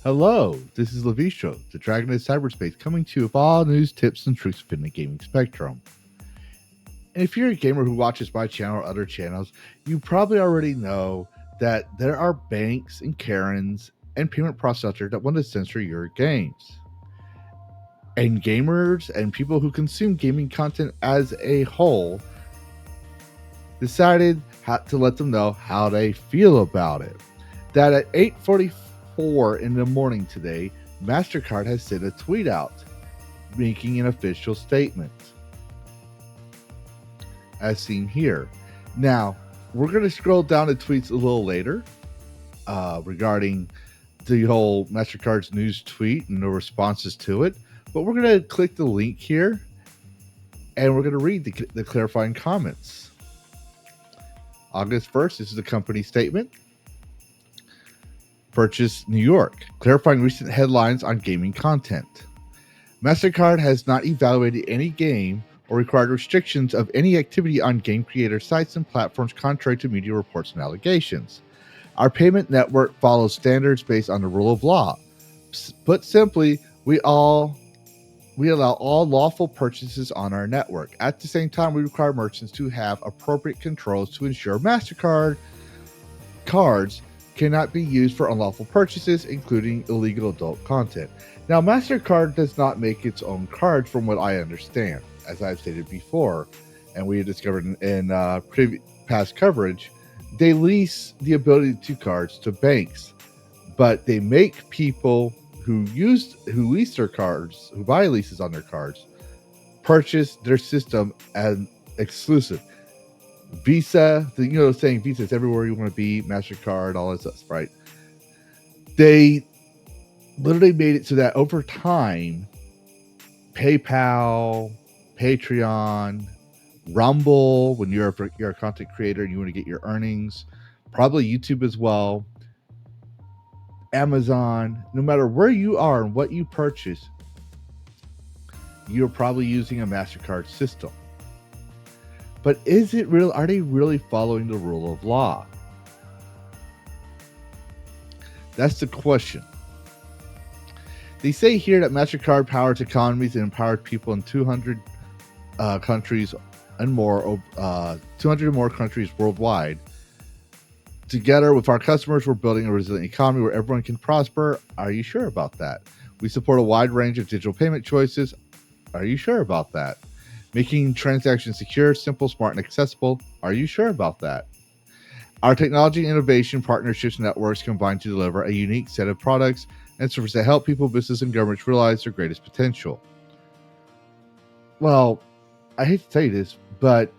Hello, this is Levistro, the Dragon of Cyberspace, coming to you with all news, tips, and tricks within the gaming spectrum. And if you're a gamer who watches my channel or other channels, you probably already know that there are banks and Karens and payment processors that want to censor your games. And gamers and people who consume gaming content as a whole decided to let them know how they feel about it. That at 8:44 in the morning today, Mastercard has sent a tweet out making an official statement, as seen here. Now, we're going to scroll down the tweets a little later regarding the whole Mastercard's news tweet and the responses to it, but we're going to click the link here and we're going to read the clarifying comments. August 1st, this is the company statement. Purchase New York, clarifying recent headlines on gaming content. Mastercard has not evaluated any game or required restrictions of any activity on game creator sites and platforms contrary to media reports and allegations. Our payment network follows standards based on the rule of law. Put simply, we allow all lawful purchases on our network. At the same time, we require merchants to have appropriate controls to ensure Mastercard cards cannot be used for unlawful purchases, including illegal adult content. Now, Mastercard does not make its own cards, from what I understand, as I've stated before, and we have discovered in past coverage. They lease the ability to cards to banks, but they make people who lease their cards, who buy leases on their cards, purchase their system as exclusive. Visa, saying Visa is everywhere you want to be, MasterCard, all that stuff, right? They literally made it so that over time, PayPal, Patreon, Rumble, when you're a content creator and you want to get your earnings, probably YouTube as well, Amazon, no matter where you are and what you purchase, you're probably using a MasterCard system. But is it real? Are they really following the rule of law? That's the question. They say here that MasterCard powers economies and empowers people in 200 countries and more, 200 or more countries worldwide. Together with our customers, we're building a resilient economy where everyone can prosper. Are you sure about that? We support a wide range of digital payment choices. Are you sure about that? Making transactions secure, simple, smart, and accessible. Are you sure about that? Our technology, innovation, partnerships, networks combine to deliver a unique set of products and services that help people, business, and governments realize their greatest potential. Well, I hate to tell you this, but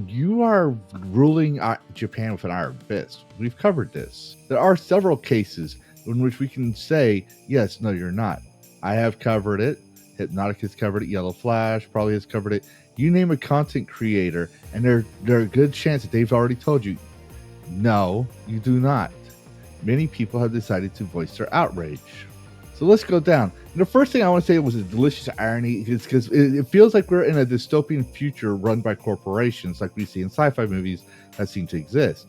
you are ruling Japan with an iron fist. We've covered this. There are several cases in which we can say, yes, no, you're not. I have covered it. Hypnotic has covered it. Yellow Flash probably has covered it. You name a content creator, and there's a good chance that they've already told you, no, you do not. Many people have decided to voice their outrage. So let's go down. And the first thing I want to say was a delicious irony, is because it feels like we're in a dystopian future run by corporations like we see in sci-fi movies that seem to exist.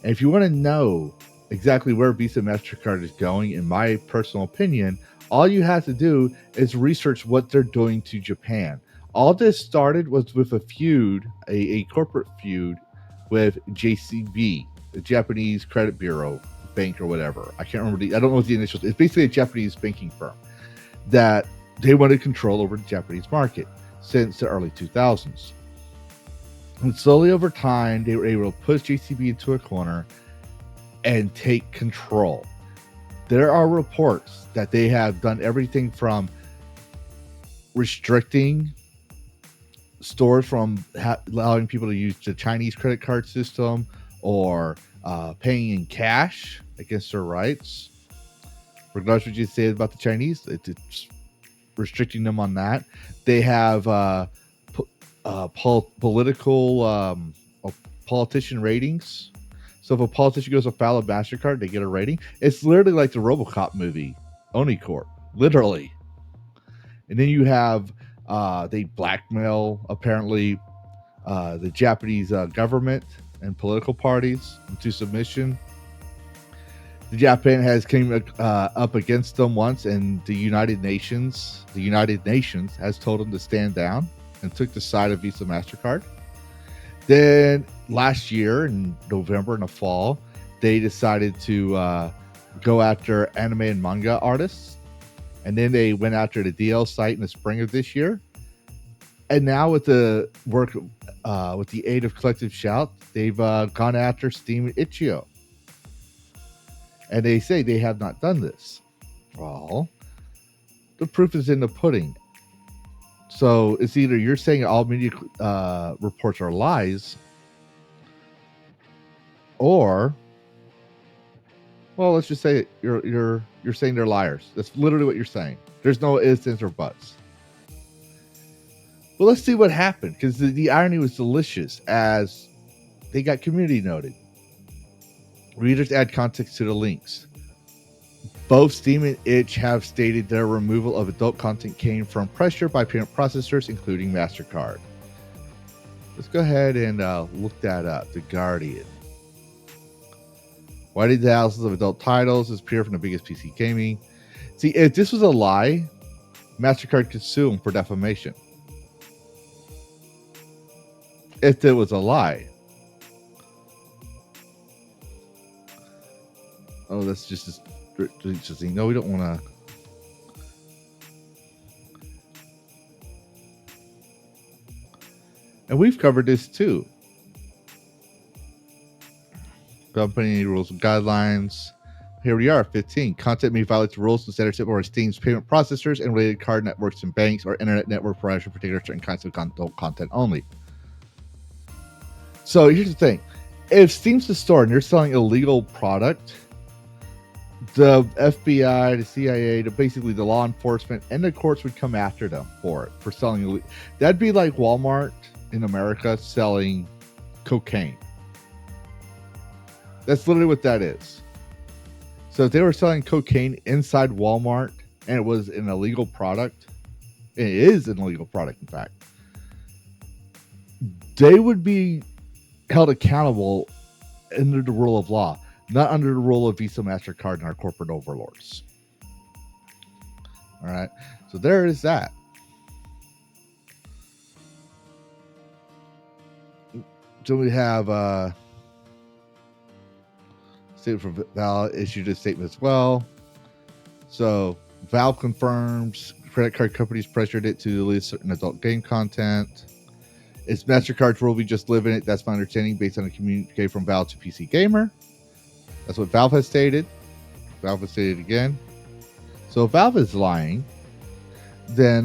And if you want to know exactly where Visa MasterCard is going, in my personal opinion, all you have to do is research what they're doing to Japan. All this started was with a feud, a corporate feud with JCB, the Japanese Credit Bureau Bank or whatever. I can't remember I don't know what the initials. It's basically a Japanese banking firm that they wanted control over the Japanese market since the early 2000s. And slowly over time, they were able to push JCB into a corner and take control. There are reports that they have done everything from restricting stores from allowing people to use the Chinese credit card system or paying in cash against their rights. Regardless of what you say about the Chinese, it's restricting them on that. They have politician ratings. So if a politician goes afoul of MasterCard, they get a rating. It's literally like the RoboCop movie, Unicorp, literally. And then you have they blackmail apparently the Japanese government and political parties into submission. Japan has came up against them once, and the United Nations has told them to stand down and took the side of Visa Mastercard. Then last year in November in the fall, they decided to go after anime and manga artists, and then they went after the DL site in the spring of this year. And now with the work with the aid of Collective Shout, they've gone after Steam and Itch.io. And they say they have not done this. Well, the proof is in the pudding. So it's either you're saying all media reports are lies, or, well, let's just say it, you're saying they're liars. That's literally what you're saying. There's no ifs, ands, or buts. Well, let's see what happened, because the irony was delicious as they got community noted. Readers add context to the links. Both Steam and Itch have stated their removal of adult content came from pressure by payment processors, including Mastercard. Let's go ahead and look that up. The Guardian. Why did thousands of adult titles disappear from the biggest PC gaming? See, if this was a lie, Mastercard could sue them for defamation. If it was a lie. Oh, that's just interesting. No, we don't want to. And we've covered this too. Company rules and guidelines. Here we are, 15. Content may violate the rules and standards or Steam's payment processors and related card networks and banks or internet network providers for particular certain kinds of content only. So here's the thing. If Steam's the store and you're selling illegal product, the FBI, the CIA, basically the law enforcement, and the courts would come after them for selling illegal. That'd be like Walmart in America selling cocaine. That's literally what that is. So if they were selling cocaine inside Walmart and it was an illegal product, it is an illegal product, in fact, they would be held accountable under the rule of law, not under the rule of Visa, Mastercard, and our corporate overlords. All right. So there is that. So we have statement from Valve issued a statement as well. So Valve confirms credit card companies pressured it to release certain adult game content. It's Mastercard's rule. We just live in it. That's my understanding based on a communique from Valve to PC Gamer. That's what Valve has stated. Valve has stated again. So if Valve is lying, then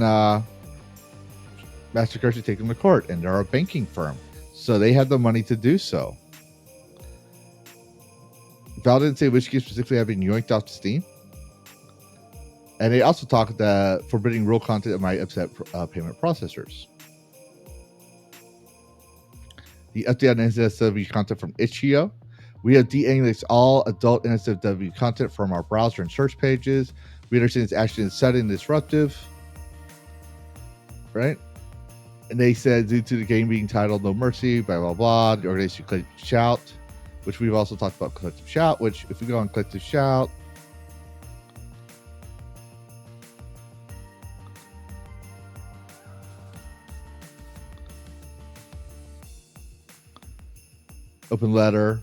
Mastercard should take them to court, and they're a banking firm, so they have the money to do so. Valve didn't say which games specifically have been yoinked off to Steam. And they also talked that forbidding real content that might upset payment processors. The update on NSFW content from Itch.io. We have de-indexed all adult NSFW content from our browser and search pages. We understand it's actually sudden and disruptive. Right? And they said due to the game being titled No Mercy, blah, blah, blah, the organization Collective Shout, which we've also talked about Collective Shout, which if we go on Collective Shout, open letter,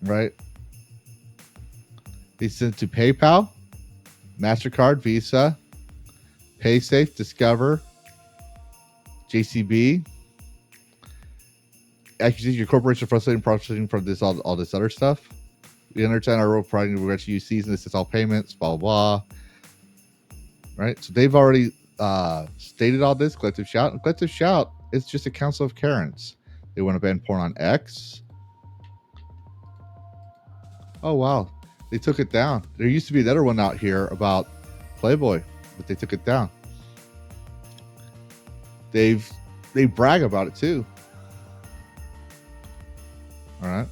right? They sent to PayPal, Mastercard, Visa, PaySafe, Discover, JCB. Accusation your corporation frustrating processing from this all this other stuff. We understand our role providing we're going to use season. This is all payments, blah blah. Right? So they've already stated all this. Collective Shout. And Collective Shout is just a council of Karens. They want to ban porn on X. Oh wow, they took it down. There used to be another one out here about Playboy, but they took it down. They brag about it too. All right.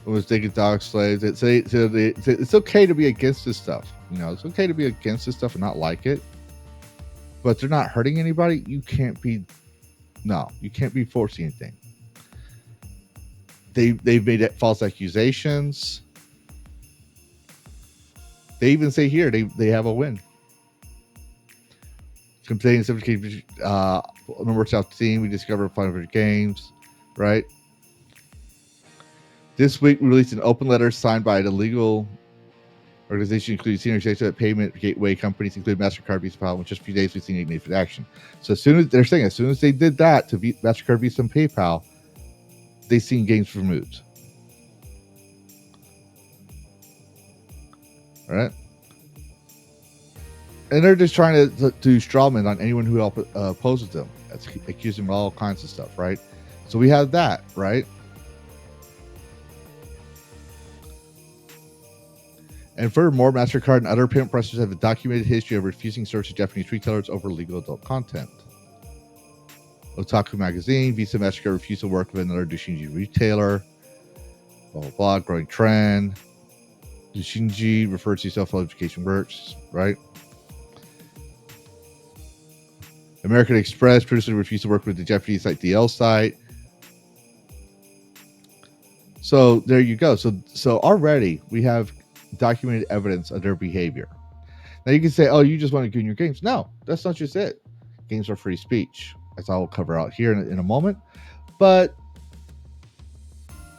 It was taking dog slaves. It's okay to be against this stuff. You know, it's okay to be against this stuff and not like it. But they're not hurting anybody. You can't be forcing anything. they've made false accusations. They even say here they have a win. Containing 17 number self-esteem, we discovered 500 games, right? This week we released an open letter signed by the legal organization, including senior executives at payment gateway companies, including Mastercard, Visa, PayPal. In just a few days, we've seen immediate action. So as soon as they're saying, as soon as they did that to Mastercard, Visa, and PayPal, they've seen games removed. All right. And they're just trying to do strawman on anyone who opposes them. That's accusing them of all kinds of stuff, right? So we have that, right? And furthermore, Mastercard and other payment processors have a documented history of refusing service to Japanese retailers over legal adult content. Otaku Magazine, Visa, Mastercard refused to work with another Doshinji retailer. Blah, blah, blah, growing trend. Doshinji refers to self-education works, right? American Express previously refused to work with the Japanese site DL site. So there you go. So already we have documented evidence of their behavior. Now you can say, oh, you just want to go in your games. No, that's not just it. Games are free speech, as I will cover out here in a moment. But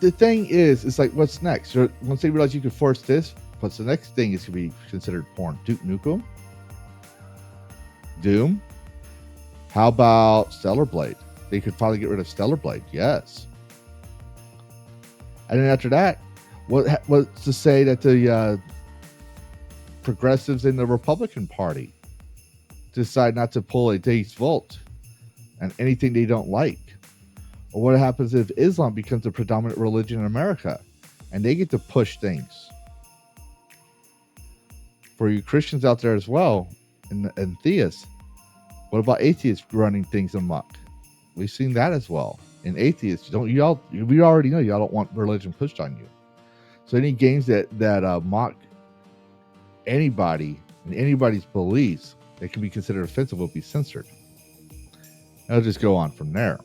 the thing is, it's like, what's next? So once they realize you can force this, what's the next thing is to be considered porn? Duke Nukem? Doom? How about Stellar Blade? They could finally get rid of Stellar Blade. Yes. And then after that, what's to say that the progressives in the Republican Party decide not to pull a day's vote and anything they don't like? Or what happens if Islam becomes the predominant religion in America and they get to push things? For you Christians out there as well, and theists, what about atheists running things amok? We've seen that as well. In atheists, we already know y'all don't want religion pushed on you. So any games that mock anybody and anybody's beliefs that can be considered offensive will be censored. I'll just go on from there.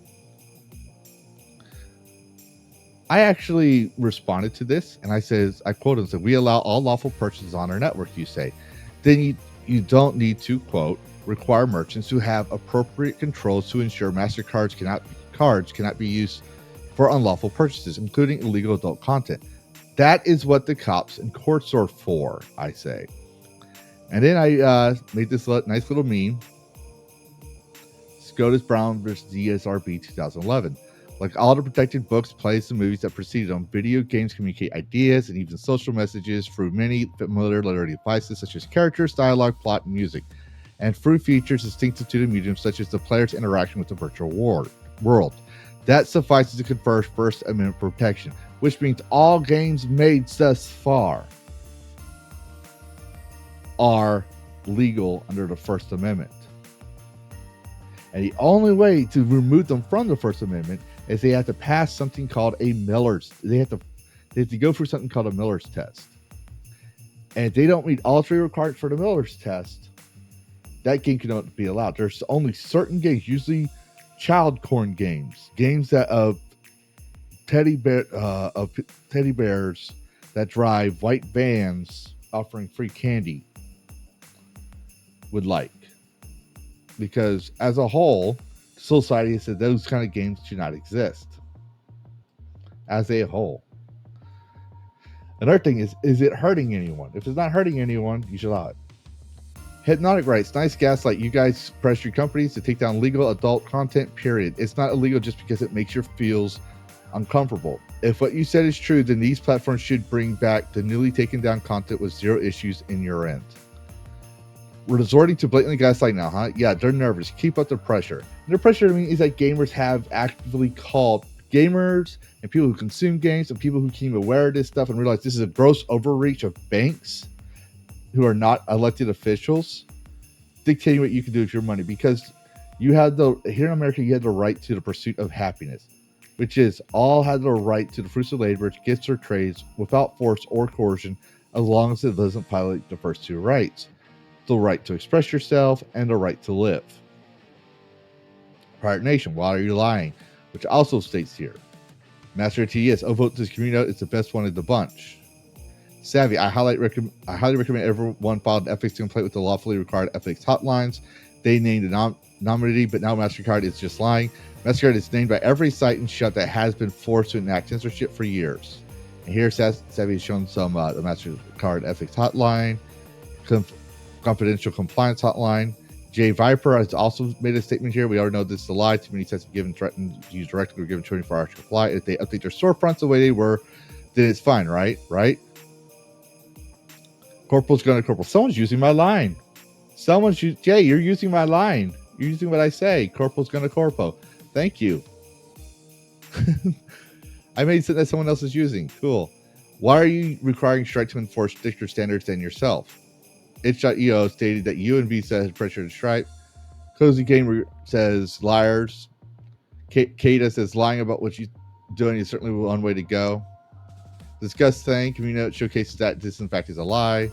I actually responded to this and I quoted and said, "We allow all lawful purchases on our network," you say. Then you don't need to, quote, require merchants to have appropriate controls to ensure Mastercards cannot be used for unlawful purchases, including illegal adult content. That is what the cops and courts are for, I say. And then I made this nice little meme. SCOTUS Brown versus DSRB 2011. Like all the protected books, plays, and movies that preceded them, video games communicate ideas and even social messages through many familiar literary devices such as characters, dialogue, plot, and music, and through features distinctive to the medium such as the player's interaction with the virtual world. That suffices to confer First Amendment protection, which means all games made thus far are legal under the First Amendment. And the only way to remove them from the First Amendment is they have to pass something called a Miller's. They have to go through something called a Miller's test. And if they don't meet all three requirements for the Miller's test, that game cannot be allowed. There's only certain games, usually child corn games that of teddy bears that drive white vans offering free candy would like. Because as a whole, society has said those kind of games should not exist as a whole. Another thing is it hurting anyone? If it's not hurting anyone, you should allow it. Hypnotic writes, nice gaslight. You guys pressure your companies to take down legal adult content, period. It's not illegal just because it makes your feels uncomfortable. If what you said is true, then these platforms should bring back the newly taken down content with zero issues in your end. We're resorting to blatantly gaslight now, huh? Yeah, they're nervous. Keep up the pressure. And the pressure, I mean, is that gamers have actively called gamers and people who consume games and people who became aware of this stuff and realize this is a gross overreach of banks who are not elected officials dictating what you can do with your money, because you have here in America, you have the right to the pursuit of happiness, which is all have the right to the fruits of labor, gifts or trades without force or coercion, as long as it doesn't violate the first two rights, the right to express yourself and the right to live. Pirate Nation, why are you lying? Which also states here, Master T, yes, I'll vote this community note. It's the best one of the bunch. Savvy, I highly recommend everyone file an ethics complaint with the lawfully required ethics hotlines. They named the nominee, but now Mastercard is just lying. Mastercard is named by every site and shop that has been forced to enact censorship for years. And here, Savvy has shown some the Mastercard ethics hotline, confidential compliance hotline. Jay Viper has also made a statement here. We already know this is a lie. Too many sites have given threatened to use directly or given 24 hours to comply. If they update their storefronts the way they were, then it's fine, right? Right? Corporal's going to corporal. Someone's using my line. Jay, you're using my line. You're using what I say. Corporal's going to corpo. Thank you. I made something that someone else is using. Cool. Why are you requiring Strike to enforce stricter standards than yourself? Itch.io stated that you and Visa had pressured Stripe. Cozy Gamer says liars. Kata says lying about what you're doing is certainly one way to go. Discuss thing. Community note showcases that this in fact is a lie.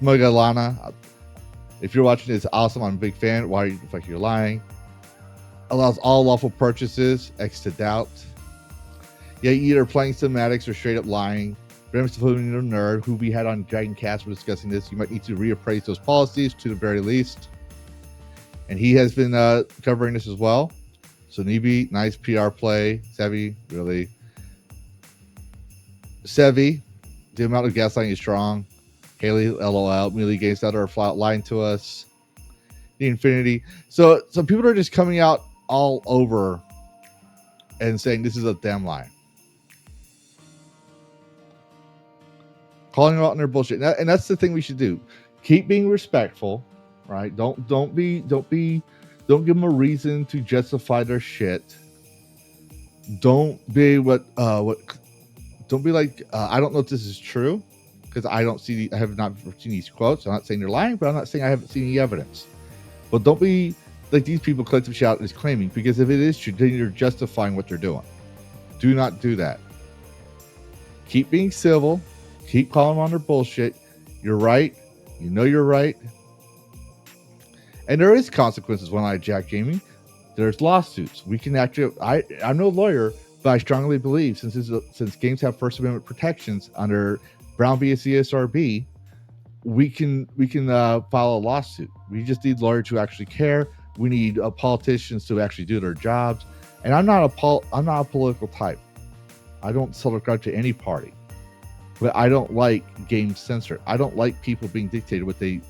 Smugalana, if you're watching this, awesome. I'm a big fan. Why are you like you're lying? Allows all lawful purchases. X to doubt. Yeah, either playing cinematics or straight up lying. Remember to nerd who we had on Dragon Cast for discussing this. You might need to reappraise those policies to the very least. And he has been covering this as well. So Nibi, nice PR play. Savvy, really. Sevi, the amount of gaslighting is strong. Haley, LOL, Melee Games that are flat lying to us. The Infinity. So people are just coming out all over and saying this is a damn lie. Calling them out on their bullshit. And that's the thing we should do. Keep being respectful, right? Don't give them a reason to justify their shit. Don't be don't be like, I don't know if this is true because I have not seen these quotes. I'm not saying they're lying, but I'm not saying I haven't seen any evidence. But don't be like these people collective shout is claiming, because if it is true, then you're justifying what they're doing. Do not do that. Keep being civil. Keep calling them on their bullshit. You're right. You know you're right. And there is consequences when I hijack gaming. There's lawsuits. We can actually, I'm no lawyer, but I strongly believe since games have First Amendment protections under Brown v. CSRB, we can file a lawsuit. We just need lawyers who actually care. We need politicians to actually do their jobs. And I'm not a political type. I don't subscribe to any party. But I don't like games censored. I don't like people being dictated what they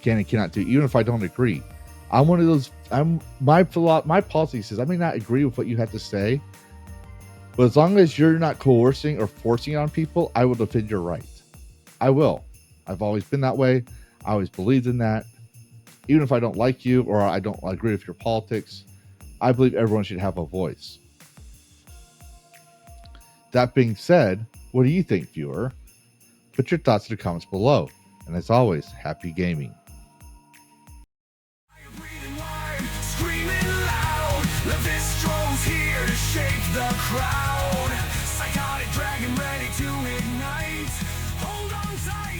can and cannot do, even if I don't agree. I'm one of those. My policy says I may not agree with what you have to say, but as long as you're not coercing or forcing it on people, I will defend your right. I will. I've always been that way. I always believed in that. Even if I don't like you or I don't agree with your politics, I believe everyone should have a voice. That being said, what do you think, viewer? Put your thoughts in the comments below. And as always, happy gaming. The crowd, psychotic dragon ready to ignite. Hold on tight.